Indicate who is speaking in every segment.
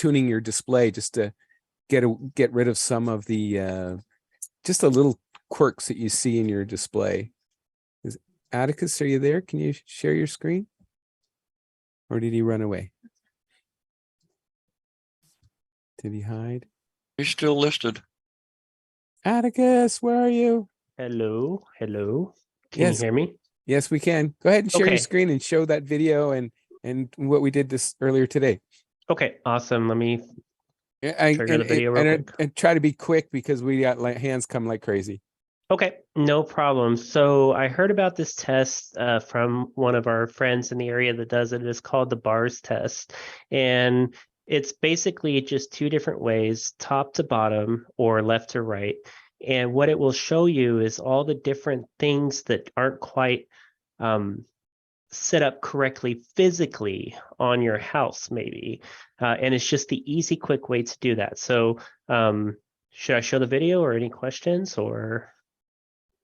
Speaker 1: tuning your display just to get rid of some of the just the little quirks that you see in your display. Atticus, are you there? Can you share your screen? Or did he run away? Did he hide?
Speaker 2: He's still listed.
Speaker 1: Atticus, where are you?
Speaker 3: Hello. Can you hear me?
Speaker 1: Yes, we can. Go ahead and share your screen and show that video and what we did this earlier today.
Speaker 3: Okay, awesome. Let me trigger the video real quick.
Speaker 1: And try to be quick because we got hands come like crazy.
Speaker 3: Okay, no problem. So I heard about this test from one of our friends in the area that does it. It's called the bars test. And it's basically just two different ways, top to bottom or left to right. And what it will show you is all the different things that aren't quite set up correctly physically on your house, maybe. And it's just the easy, quick way to do that. So should I show the video or any questions or...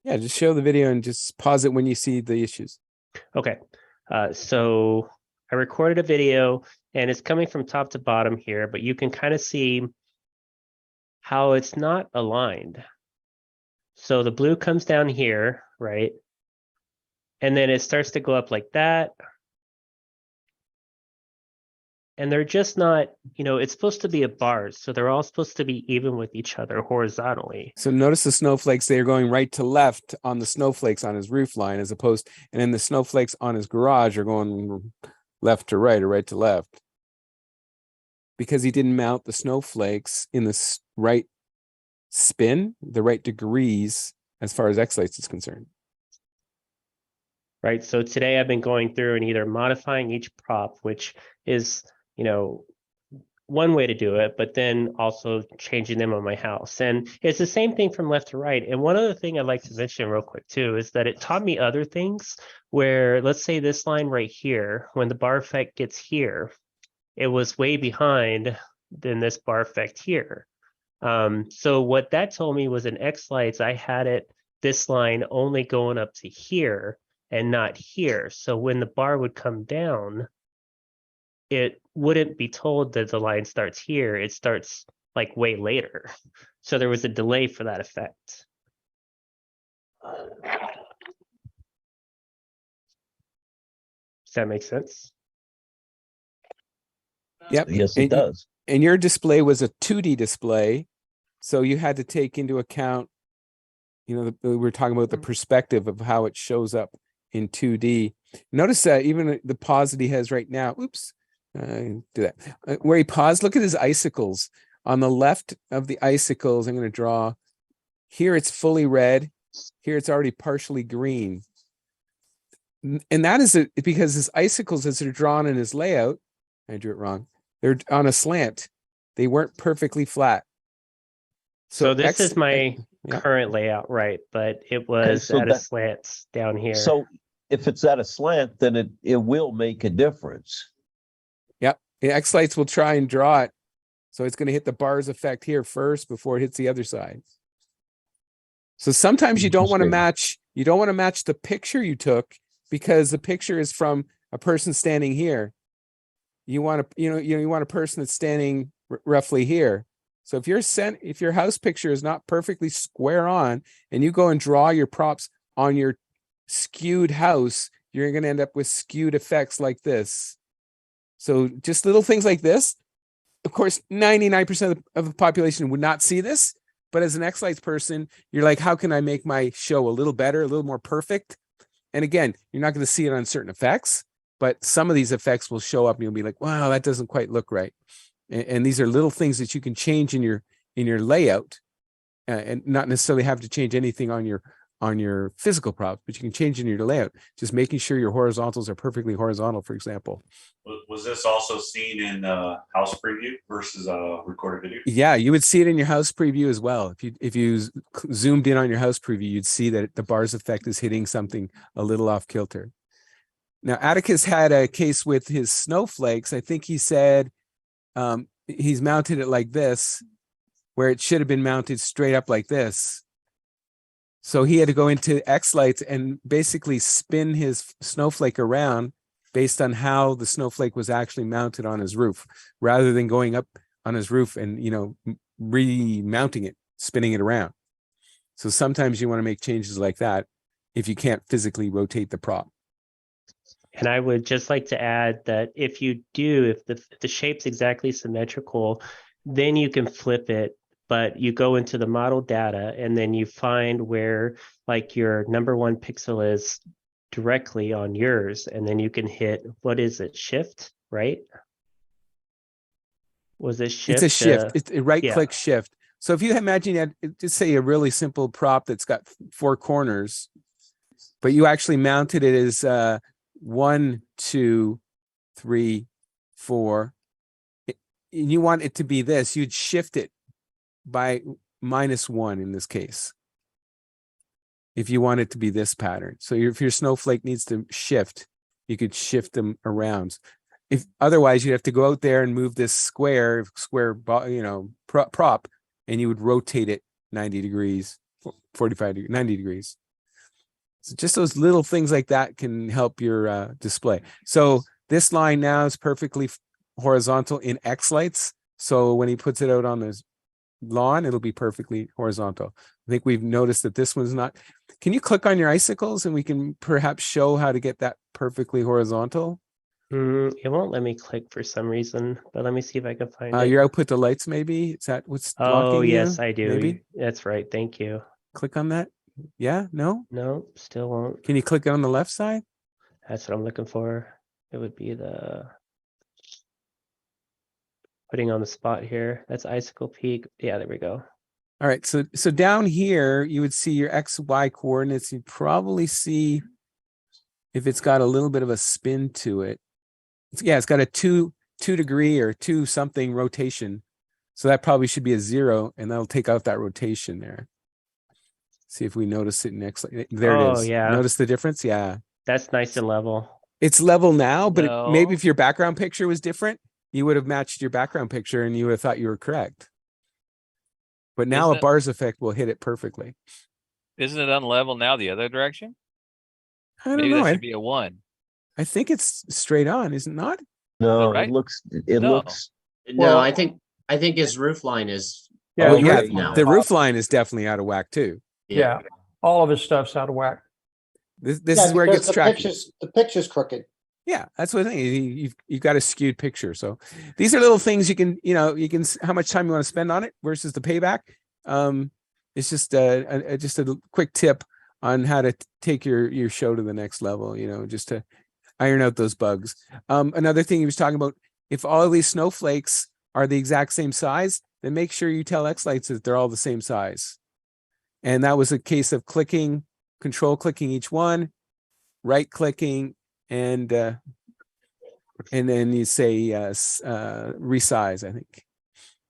Speaker 1: Yeah, just show the video and just pause it when you see the issues.
Speaker 3: Okay, so I recorded a video and it's coming from top to bottom here, but you can kind of see how it's not aligned. So the blue comes down here, right? And then it starts to go up like that. And they're just not, it's supposed to be a bars. So they're all supposed to be even with each other horizontally.
Speaker 1: So notice the snowflakes, they're going right to left on the snowflakes on his roof line as opposed, and then the snowflakes on his garage are going left to right or right to left. Because he didn't mount the snowflakes in the right spin, the right degrees as far as xLights is concerned.
Speaker 3: Right. So today I've been going through and either modifying each prop, which is, one way to do it, but then also changing them on my house. And it's the same thing from left to right. And one other thing I'd like to mention real quick too, is that it taught me other things where, let's say this line right here, when the bar effect gets here, it was way behind than this bar effect here. So what that told me was in xLights, I had this line only going up to here and not here. So when the bar would come down, it wouldn't be told that the line starts here. It starts like way later. So there was a delay for that effect. Does that make sense?
Speaker 1: Yep.
Speaker 4: Yes, it does.
Speaker 1: And your display was a 2D display. So you had to take into account, we were talking about the perspective of how it shows up in 2D. Notice that even the pause that he has right now, do that. Where he paused, look at his icicles. On the left of the icicles, I'm going to draw. Here it's fully red. Here it's already partially green. And that is because his icicles, as they're drawn in his layout, I drew it wrong. They're on a slant. They weren't perfectly flat.
Speaker 3: So this is my current layout, right? But it was at a slant down here.
Speaker 4: So if it's at a slant, then it will make a difference.
Speaker 1: Yep. xLights will try and draw it. So it's going to hit the bars effect here first before it hits the other side. So sometimes you don't want to match, the picture you took because the picture is from a person standing here. You want a person that's standing roughly here. So if your house picture is not perfectly square on and you go and draw your props on your skewed house, you're going to end up with skewed effects like this. So just little things like this. Of course, 99% of the population would not see this, but as an xLights person, you're like, how can I make my show a little better, a little more perfect? And again, you're not going to see it on certain effects, but some of these effects will show up and you'll be like, wow, that doesn't quite look right. And these are little things that you can change in your layout, and not necessarily have to change anything on your physical props, but you can change in your layout, just making sure your horizontals are perfectly horizontal, for example.
Speaker 5: Was this also seen in house preview versus recorded video?
Speaker 1: Yeah, you would see it in your house preview as well. If you zoomed in on your house preview, you'd see that the bars effect is hitting something a little off kilter. Now, Atticus had a case with his snowflakes. I think he said he's mounted it like this, where it should have been mounted straight up like this. So he had to go into xLights and basically spin his snowflake around based on how the snowflake was actually mounted on his roof, rather than going up on his roof and, remounting it, spinning it around. So sometimes you want to make changes like that if you can't physically rotate the prop.
Speaker 3: And I would just like to add that if the shape's exactly symmetrical, then you can flip it, but you go into the model data and then you find where like your number one pixel is directly on yours. And then you can hit, what is it? Shift, right? Was it shift?
Speaker 1: It's a shift. It's a right
Speaker 3: yeah.
Speaker 1: click shift. So if you imagine you had, just say a really simple prop that's got 4 corners, but you actually mounted it as 1, 2, 3, 4, and you want it to be this, you'd shift it by -1 in this case. If you want it to be this pattern. So if your snowflake needs to shift, you could shift them around. If otherwise you'd have to go out there and move this square prop, and you would rotate it 90 degrees, 45 degrees, 90 degrees. So just those little things like that can help your display. So this line now is perfectly horizontal in xLights. So when he puts it out on his lawn, it'll be perfectly horizontal. I think we've noticed that this one's not. Can you click on your icicles and we can perhaps show how to get that perfectly horizontal?
Speaker 3: It won't let me click for some reason, but let me see if I can find it.
Speaker 1: Your output to lights, maybe? Is that what's blocking you?
Speaker 3: Yes, I do.
Speaker 1: Maybe?
Speaker 3: That's right. Thank you.
Speaker 1: Click on that. Yeah, no?
Speaker 3: No, still won't.
Speaker 1: Can you click it on the left side?
Speaker 3: That's what I'm looking for. It would be the putting on the spot here. That's icicle peak. Yeah, there we go.
Speaker 1: All right, so down here, you would see your X, Y coordinates. You'd probably see if it's got a little bit of a spin to it. It's got a 2 degree or 2 something rotation. So that probably should be a 0, and that'll take out that rotation there. See if we notice it next. There it is.
Speaker 3: Yeah.
Speaker 1: Notice the difference? Yeah.
Speaker 3: That's nice and level.
Speaker 1: It's level now, but
Speaker 2: No.
Speaker 1: maybe if your background picture was different, you would have matched your background picture and you would have thought you were correct. But now a bars effect will hit it perfectly.
Speaker 2: Isn't it unlevel now the other direction?
Speaker 1: I don't
Speaker 2: Maybe
Speaker 1: know.
Speaker 2: that should be a 1.
Speaker 1: I think it's straight on, is it not?
Speaker 4: No,
Speaker 2: Right?
Speaker 4: it looks,
Speaker 2: No.
Speaker 6: No, I think his roof line is.
Speaker 7: Yeah,
Speaker 1: Well,
Speaker 6: all
Speaker 1: yeah,
Speaker 6: right now.
Speaker 1: the roof line is definitely out of whack too.
Speaker 7: Yeah, all of his stuff's out of whack.
Speaker 1: This is where it gets tracked.
Speaker 8: The picture's crooked.
Speaker 1: Yeah, that's what I think. You've got a skewed picture. So these are little things you can how much time you want to spend on it versus the payback. It's just a quick tip on how to take your show to the next level, just to iron out those bugs. Another thing he was talking about, if all of these snowflakes are the exact same size, then make sure you tell xLights that they're all the same size. And that was a case of control clicking each one, right clicking, and then you say resize, I think.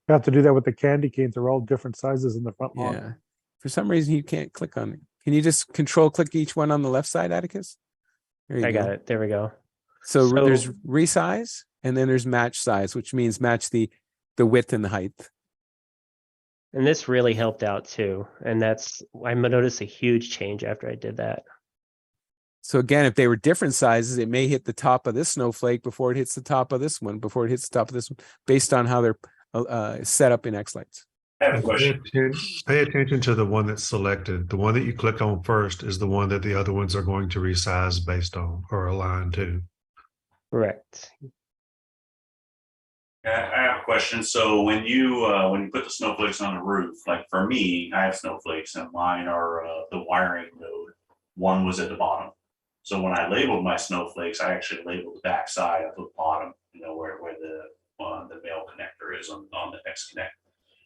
Speaker 7: You have to do that with the candy canes. They're all different sizes in the front lawn.
Speaker 1: Yeah. For some reason you can't click on it. Can you just control click each one on the left side, Atticus? There you
Speaker 3: I
Speaker 1: go.
Speaker 3: got it. There we go.
Speaker 1: So there's resize and then there's match size, which means match the width and the height.
Speaker 3: And this really helped out too. And I noticed a huge change after I did that.
Speaker 1: So again, if they were different sizes, it may hit the top of this snowflake before it hits the top of this one, before it hits the top of this one, based on how they're set up in xLights.
Speaker 5: I have a question.
Speaker 9: Pay attention to the one that's selected. The one that you click on first is the one that the other ones are going to resize based on or align to.
Speaker 3: Correct.
Speaker 5: I have a question. So when you put the snowflakes on the roof, like for me, I have snowflakes and mine are the wiring node. One was at the bottom. So when I labeled my snowflakes, I actually labeled the back side of the bottom, where the male connector is on the X connect.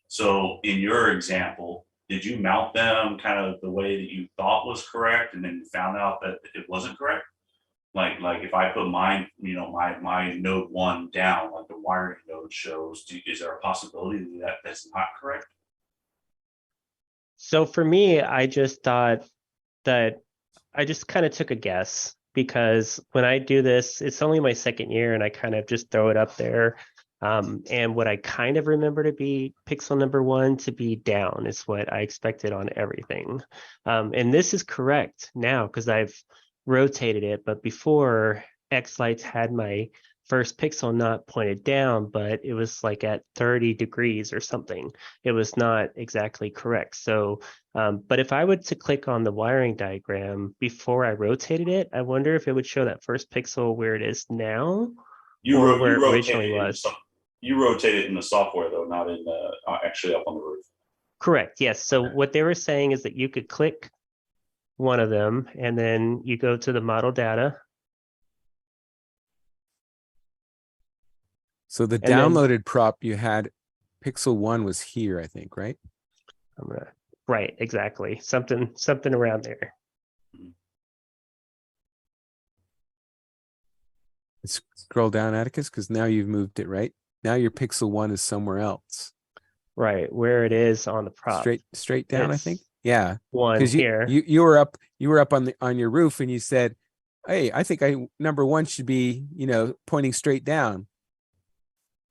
Speaker 5: So in your example, did you mount them kind of the way that you thought was correct, and then you found out that it wasn't correct? Like if I put mine, my node 1 down, like the wiring node shows, is there a possibility that that's not correct?
Speaker 3: So for me, I just thought that I just kind of took a guess, because when I do this, it's only my second year and I kind of just throw it up there. And what I kind of remember to be pixel number 1 to be down is what I expected on everything. And this is correct now because I've rotated it, but before xLights had my first pixel not pointed down, but it was like at 30 degrees or something. It was not exactly correct. So, but if I were to click on the wiring diagram before I rotated it, I wonder if it would show that first pixel where it is now or where it originally was.
Speaker 5: You rotate it in the software though, not in the actually up on the roof.
Speaker 3: Correct. Yes. So what they were saying is that you could click one of them and then you go to the model data.
Speaker 1: So the
Speaker 3: And then-
Speaker 1: downloaded prop you had, pixel 1 was here, I think, right?
Speaker 3: Right, exactly. Something around there.
Speaker 1: Let's scroll down, Atticus, because now you've moved it, right? Now your pixel 1 is somewhere else.
Speaker 3: Right, where it is on the prop.
Speaker 1: Straight down, I think.
Speaker 3: It's
Speaker 1: Yeah.
Speaker 3: one
Speaker 1: Because
Speaker 3: here.
Speaker 1: you were up on your roof and you said, hey, I think number 1 should be, pointing straight down.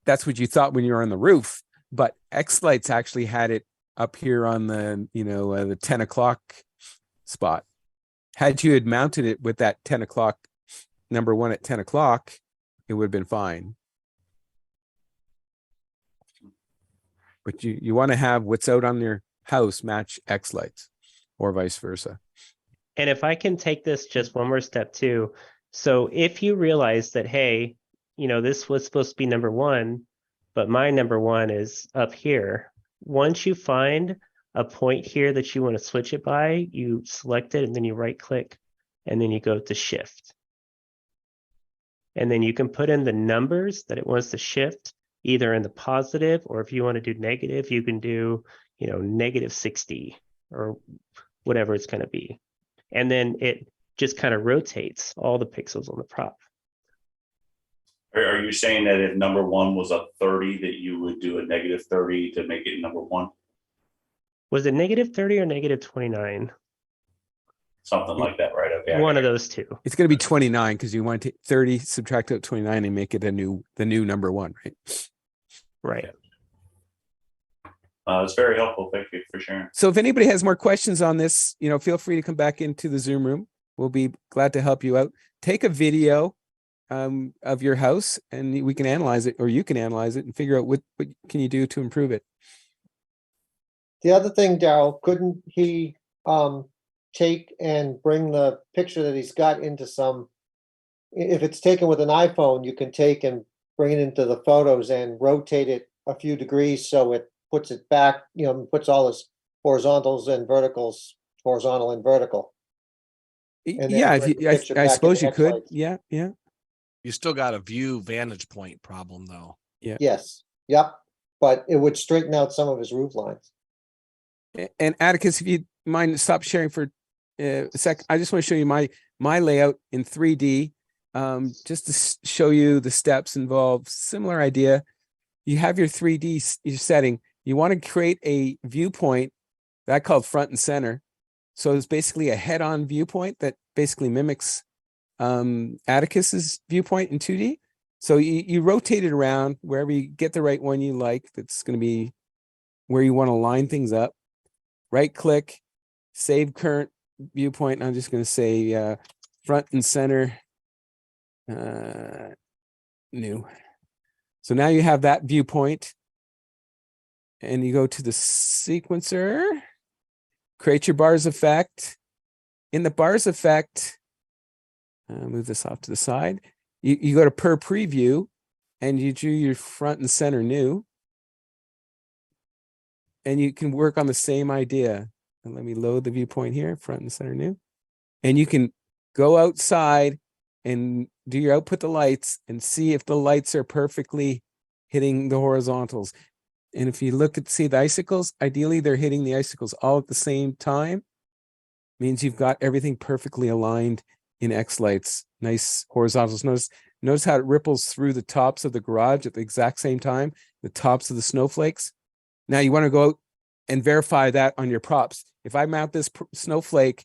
Speaker 1: That's what you thought when you were on the roof, but xLights actually had it up here on the, the 10 o'clock spot. Had you had mounted it with that 10 o'clock, number 1 at 10 o'clock, it would have been fine. But you want to have what's out on your house match xLights or vice versa.
Speaker 3: And if I can take this just one more step too. So if you realize that, hey, this was supposed to be number 1, but my number 1 is up here. Once you find a point here that you want to switch it by, you select it and then you right click and then you go to shift. And then you can put in the numbers that it wants to shift either in the positive, or if you want to do negative, you can do, negative 60 or whatever it's going to be. And then it just kind of rotates all the pixels on the prop.
Speaker 5: Are you saying that if number 1 was a 30, that you would do a negative 30 to make it number 1?
Speaker 3: Was it negative 30 or negative 29?
Speaker 5: Something like that, right? Okay.
Speaker 3: One of those two.
Speaker 1: It's going to be 29 because you want to take 30, subtract out 29 and make it the new number 1, right?
Speaker 3: Right.
Speaker 5: It's very helpful. Thank you for sharing.
Speaker 1: So if anybody has more questions on this, feel free to come back into the Zoom room. We'll be glad to help you out. Take a video of your house and we can analyze it, or you can analyze it and figure out what can you do to improve it.
Speaker 8: The other thing, Daryl, couldn't he take and bring the picture that he's got into some, if it's taken with an iPhone, you can take and bring it into the photos and rotate it a few degrees so it puts it back, puts all his horizontals and verticals, horizontal and vertical. And
Speaker 1: Yeah,
Speaker 8: bring the picture
Speaker 1: I
Speaker 8: back
Speaker 1: suppose
Speaker 8: in
Speaker 1: you could.
Speaker 8: xLights.
Speaker 1: Yeah.
Speaker 10: You still got a view vantage point problem though.
Speaker 8: Yes, yep, but it would straighten out some of his roof lines.
Speaker 1: And Atticus, if you mind, stop sharing for a sec. I just want to show you my layout in 3D, just to show you the steps involved. Similar idea. You have your 3D your setting. You want to create a viewpoint that I call front and center. So it's basically a head-on viewpoint that basically mimics Atticus's viewpoint in 2D. So you rotate it around wherever you get the right one you like. That's going to be where you want to line things up. Right click, save current viewpoint. And I'm just going to say front and center, new. So now you have that viewpoint and you go to the sequencer, create your bars effect. In the bars effect, move this off to the side. You go to per preview and you do your front and center new. And you can work on the same idea. And let me load the viewpoint here, front and center new. And you can go outside and do your output the lights and see if the lights are perfectly hitting the horizontals. And if you see the icicles, ideally they're hitting the icicles all at the same time. Means you've got everything perfectly aligned in xLights. Nice horizontals. Notice how it ripples through the tops of the garage at the exact same time, the tops of the snowflakes. Now you want to go out and verify that on your props. If I mount this snowflake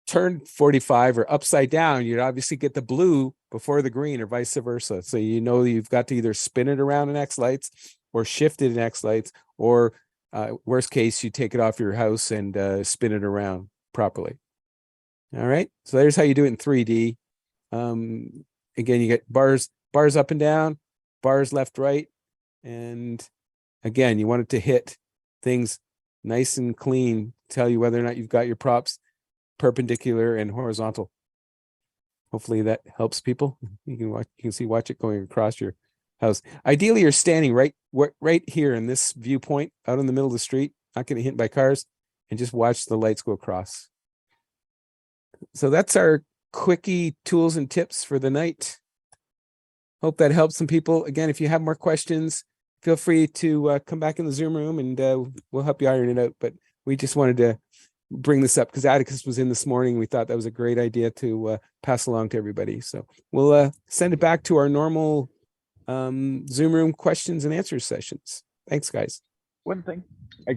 Speaker 1: turned 45 or upside down, you'd obviously get the blue before the green or vice versa. So you've got to either spin it around in xLights or shift it in xLights, or worst case, you take it off your house and spin it around properly. All right. So there's how you do it in 3D. Again, you get bars bars up and down, bars left, right. And again, you want it to hit things nice and clean, tell you whether or not you've got your props perpendicular and horizontal. Hopefully that helps people. You can watch it going across your house. Ideally, you're standing right here in this viewpoint out in the middle of the street, not getting hit by cars, and just watch the lights go across. So that's our quickie tools and tips for the night. Hope that helps some people. Again, if you have more questions, feel free to come back in the Zoom room and we'll help you iron it out. But we just wanted to bring this up because Atticus was in this morning. We thought that was a great idea to pass along to everybody. So we'll send it back to our normal Zoom room questions and answers sessions. Thanks, guys.
Speaker 11: One thing